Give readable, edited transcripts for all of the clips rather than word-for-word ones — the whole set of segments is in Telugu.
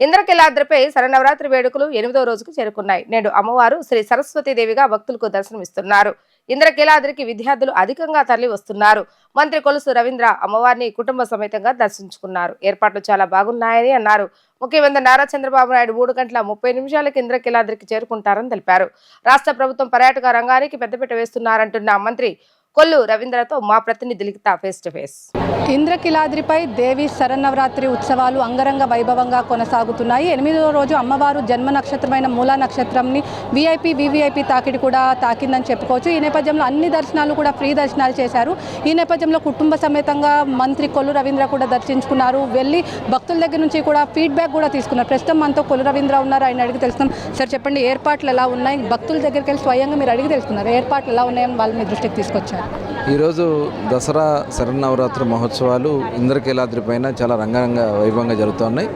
ఇంద్రకీలాద్రిపై శరన్నవరాత్రి వేడుకలు 8వ రోజుకు చేరుకున్నాయి. నేడు అమ్మవారు శ్రీ సరస్వతీదేవిగా భక్తులకు దర్శనమిస్తున్నారు. ఇంద్రకీలాద్రికి విద్యార్థులు అధికంగా తరలి వస్తున్నారు. మంత్రి కొలుసు రవీంద్ర అమ్మవారిని కుటుంబ సమేతంగా దర్శించుకున్నారు. ఏర్పాట్లు చాలా బాగున్నాయని అన్నారు. ముఖ్యమంత్రి నారా చంద్రబాబు నాయుడు 3 గంటల 30 నిమిషాలకు ఇంద్రకీలాద్రికి చేరుకుంటారని తెలిపారు. రాష్ట్ర ప్రభుత్వం పర్యాటక రంగానికి పెద్దపీట వేస్తున్నారంటున్న మంత్రి కొల్లు రవీంద్రతో మా ప్రతినిధి లిఖిత ఫేస్ టు ఫేస్. ఇంద్రకీలాద్రిపై దేవి శరన్నవరాత్రి ఉత్సవాలు అంగరంగ వైభవంగా కొనసాగుతున్నాయి. 8వ రోజు అమ్మవారు జన్మ నక్షత్రమైన మూలా నక్షత్రంని వివిఐపి తాకిడి కూడా తాకిందని చెప్పుకోవచ్చు. ఈ నేపథ్యంలో అన్ని దర్శనాలు కూడా ఫ్రీ దర్శనాలు చేశారు. ఈ నేపథ్యంలో కుటుంబ సమేతంగా మంత్రి కొల్లు రవీంద్ర కూడా దర్శించుకున్నారు. వెళ్ళి భక్తుల దగ్గర నుంచి కూడా ఫీడ్బ్యాక్ కూడా తీసుకున్నారు. ప్రస్తుతం మనతో కొల్లు రవీంద్ర ఉన్నారు. ఆయన అడిగి తెలుసుకున్నాం. సార్ చెప్పండి, ఏర్పాట్లు ఎలా ఉన్నాయి? భక్తుల దగ్గరికి వెళ్ళి స్వయంగా మీరు అడిగి తెలుసుకున్నారు. ఏర్పాట్లు ఎలా ఉన్నాయని వాళ్ళు మీ దృష్టికి తీసుకొచ్చారు. ఈరోజు దసరా శరన్నవరాత్రి మహోత్సవాలు ఇంద్రకీలాద్రి పైన చాలా రంగరంగ వైభవంగా జరుగుతున్నాయి.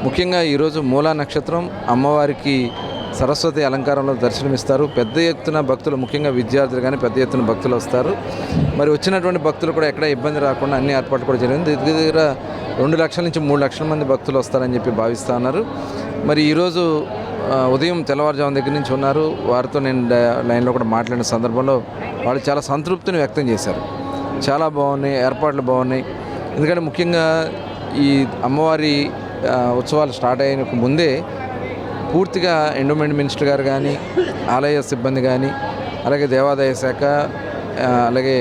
ముఖ్యంగా ఈరోజు మూలా నక్షత్రం అమ్మవారికి సరస్వతి అలంకారంలో దర్శనమిస్తారు. పెద్ద ఎత్తున భక్తులు, ముఖ్యంగా విద్యార్థులు కానీ పెద్ద ఎత్తున భక్తులు వస్తారు. మరి వచ్చినటువంటి భక్తులు కూడా ఎక్కడ ఇబ్బంది రాకుండా అన్ని ఏర్పాట్లు కూడా జరిగింది. దగ్గర 2 లక్షల నుంచి 3 లక్షల మంది భక్తులు వస్తారని చెప్పి భావిస్తూ ఉన్నారు. మరి ఈరోజు ఉదయం తెల్లవారుజాము దగ్గర నుంచి ఉన్నారు. వారితో నేను లైన్లో కూడా మాట్లాడిన సందర్భంలో వాళ్ళు చాలా సంతృప్తిని వ్యక్తం చేశారు. చాలా బాగున్నాయి, ఏర్పాట్లు బాగున్నాయి. ఎందుకంటే ముఖ్యంగా ఈ అమ్మవారి ఉత్సవాలు స్టార్ట్ అయిన ముందే పూర్తిగా ఎండోమెంట్ మినిస్టర్ గారు కానీ, ఆలయ సిబ్బంది కానీ, అలాగే దేవాదాయ శాఖ, అలాగే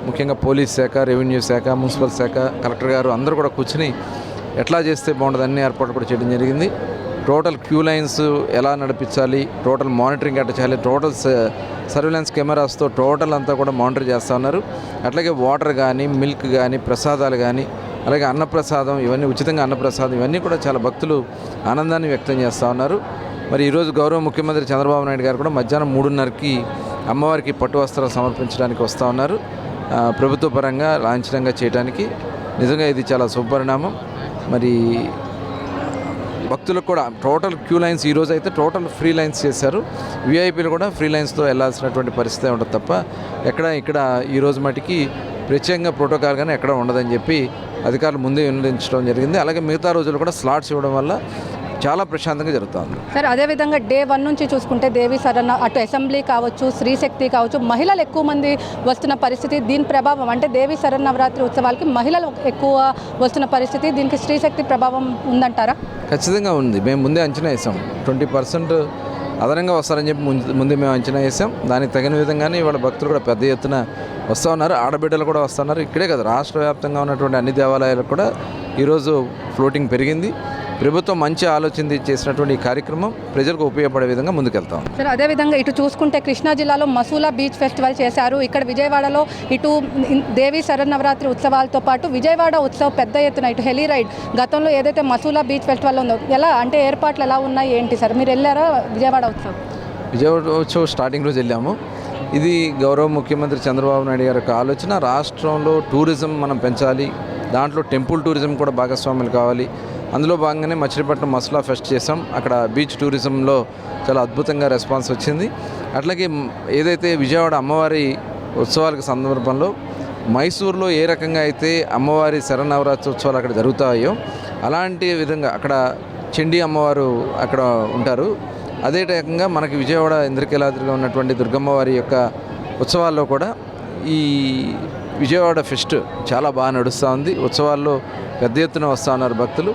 ముఖ్యంగా పోలీస్ శాఖ, రెవెన్యూ శాఖ, మున్సిపల్ శాఖ, కలెక్టర్ గారు అందరూ కూడా కూర్చుని ఎట్లా చేస్తే బాగుంటుంది అన్ని ఏర్పాట్లు కూడా చేయడం జరిగింది. టోటల్ క్యూ లైన్స్ ఎలా నడిపించాలి, టోటల్ మానిటరింగ్ ఎట్లా చేయాలి, టోటల్ సర్వేలెన్స్ కెమెరాస్తో టోటల్ అంతా కూడా మానిటర్ చేస్తూ ఉన్నారు. అట్లాగే వాటర్ కానీ, మిల్క్ కానీ, ప్రసాదాలు కానీ, అలాగే అన్నప్రసాదం, ఇవన్నీ ఉచితంగా అన్నప్రసాదం, ఇవన్నీ కూడా చాలా భక్తులు ఆనందాన్ని వ్యక్తం చేస్తూ ఉన్నారు. మరి ఈరోజు గౌరవ ముఖ్యమంత్రి చంద్రబాబు నాయుడు గారు కూడా మధ్యాహ్నం 3:30కి అమ్మవారికి పట్టు వస్త్రాలు సమర్పించడానికి వస్తూ ఉన్నారు. ప్రభుత్వ పరంగా లాంఛనంగా చేయడానికి నిజంగా ఇది చాలా శుభపరిణామం. మరి భక్తులకు కూడా టోటల్ క్యూ లైన్స్ ఈరోజు అయితే టోటల్ ఫ్రీ లైన్స్ చేశారు. విఐపీలు కూడా ఫ్రీ లైన్స్తో వెళ్లాల్సినటువంటి పరిస్థితి ఉంటుంది తప్ప ఇక్కడ ఈరోజు మటుకి ప్రత్యేకంగా ప్రోటోకాల్ కానీ ఎక్కడ ఉండదని చెప్పి అధికారులు ముందే నిర్ణయించడం జరిగింది. అలాగే మిగతా రోజులు కూడా స్లాట్స్ ఇవ్వడం వల్ల చాలా ప్రశాంతంగా జరుగుతుంది. సార్, అదేవిధంగా డే 1 నుంచి చూసుకుంటే దేవి శరణ అటు అసెంబ్లీ కావచ్చు, శ్రీశక్తి కావచ్చు, మహిళలు ఎక్కువ మంది వస్తున్న పరిస్థితి, దీని ప్రభావం అంటే దేవి శరన్నవరాత్రి ఉత్సవాలకి మహిళలు ఎక్కువ వస్తున్న పరిస్థితి, దీనికి శ్రీశక్తి ప్రభావం ఉందంటారా? ఖచ్చితంగా ఉంది. మేము ముందే అంచనా వేసాం. 20% అదనంగా వస్తారని చెప్పి ముందే మేము అంచనా వేసాం. దానికి తగిన విధంగానే ఇవాళ భక్తులు కూడా పెద్ద ఎత్తున వస్తూ ఉన్నారు. ఆడబిడ్డలు కూడా వస్తున్నారు. ఇక్కడే కదా, రాష్ట్ర వ్యాప్తంగా ఉన్నటువంటి అన్ని దేవాలయాలకు కూడా ఈరోజు ఫ్లోటింగ్ పెరిగింది. ప్రభుత్వం మంచి ఆలోచన చేసినటువంటి ఈ కార్యక్రమం ప్రజలకు ఉపయోగపడే విధంగా ముందుకెళ్తాం. సార్, అదేవిధంగా ఇటు చూసుకుంటే కృష్ణా జిల్లాలో మసూలా బీచ్ ఫెస్టివల్ చేశారు. ఇక్కడ విజయవాడలో ఇటు దేవి శరన్నవరాత్రి ఉత్సవాలతో పాటు విజయవాడ ఉత్సవం పెద్ద ఎత్తున ఇటు హెలీ రైడ్, గతంలో ఏదైతే మసూలా బీచ్ ఫెస్టివల్ ఉందో ఎలా అంటే ఏర్పాట్లు ఎలా ఉన్నాయి ఏంటి సార్? మీరు వెళ్ళారా విజయవాడ ఉత్సవం? విజయవాడ ఉత్సవం స్టార్టింగ్ రోజు వెళ్ళాము. ఇది గౌరవ ముఖ్యమంత్రి చంద్రబాబు నాయుడు గారి యొక్క ఆలోచన. రాష్ట్రంలో టూరిజం మనం పెంచాలి, దాంట్లో టెంపుల్ టూరిజం కూడా భాగస్వాములు కావాలి. అందులో భాగంగానే మచిలీపట్నం మసూలా ఫెస్ట్ చేసాం. అక్కడ బీచ్ టూరిజంలో చాలా అద్భుతంగా రెస్పాన్స్ వచ్చింది. అట్లాగే ఏదైతే విజయవాడ అమ్మవారి ఉత్సవాలకు సందర్భంలో మైసూరులో ఏ రకంగా అయితే అమ్మవారి శరన్నవరాత్రి ఉత్సవాలు అక్కడ జరుగుతాయో అలాంటి విధంగా అక్కడ చండీ అమ్మవారు అక్కడ ఉంటారు. అదే రకంగా మనకి విజయవాడ ఇంద్రకీలాద్రిలో ఉన్నటువంటి దుర్గమ్మవారి యొక్క ఉత్సవాల్లో కూడా ఈ విజయవాడ ఫెస్ట్ చాలా బాగా నడుస్తూ ఉంది. ఉత్సవాల్లో పెద్ద ఎత్తున వస్తూ ఉన్నారు భక్తులు.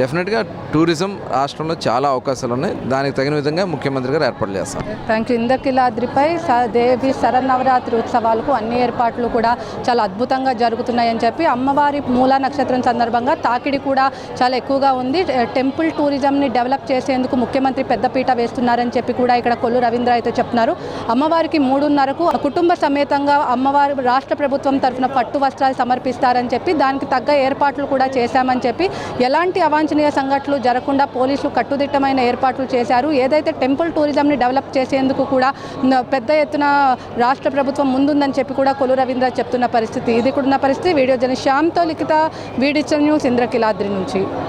డెఫినెట్గా టూరిజం రాష్ట్రంలో చాలా అవకాశాలు ఉన్నాయి. దానికి తగిన విధంగా ముఖ్యమంత్రి గారు ఏర్పాట్లు చేస్తారు. Thank you. ఇంద్రకీలాద్రిపై దేవి శరన్నవరాత్రి ఉత్సవాలకు అన్ని ఏర్పాట్లు కూడా చాలా అద్భుతంగా జరుగుతున్నాయని చెప్పి, అమ్మవారి మూలా నక్షత్రం సందర్భంగా తాకిడి కూడా చాలా ఎక్కువగా ఉంది. టెంపుల్ టూరిజంని డెవలప్ చేసేందుకు ముఖ్యమంత్రి పెద్దపీట వేస్తున్నారని చెప్పి కూడా ఇక్కడ కొల్లు రవీంద్ర అయితే చెప్తున్నారు. అమ్మవారికి 3:30కు కుటుంబ సమేతంగా అమ్మవారి రాష్ట్ర ప్రభుత్వం తరఫున పట్టు వస్త్రాలు సమర్పిస్తారని చెప్పి, దానికి తగ్గ ఏర్పాట్లు కూడా చేశామని చెప్పి, ఎలాంటి అవాంఛనీయ సంఘటనలు జరగకుండా పోలీసులు కట్టుదిట్టమైన ఏర్పాట్లు చేశారు. ఏదైతే టెంపుల్ టూరిజంని డెవలప్ చేసేందుకు కూడా పెద్ద ఎత్తున రాష్ట్ర ప్రభుత్వం ముందుందని చెప్పి కూడా కొల్లు రవీంద్ర చెప్తున్న పరిస్థితి. ఇది కూడా ఉన్న పరిస్థితి. వీడియో జర్నలిస్ట్ శ్యామ్తో లిఖిత, వీడిచర్ న్యూస్, ఇంద్రకీలాద్రి నుంచి.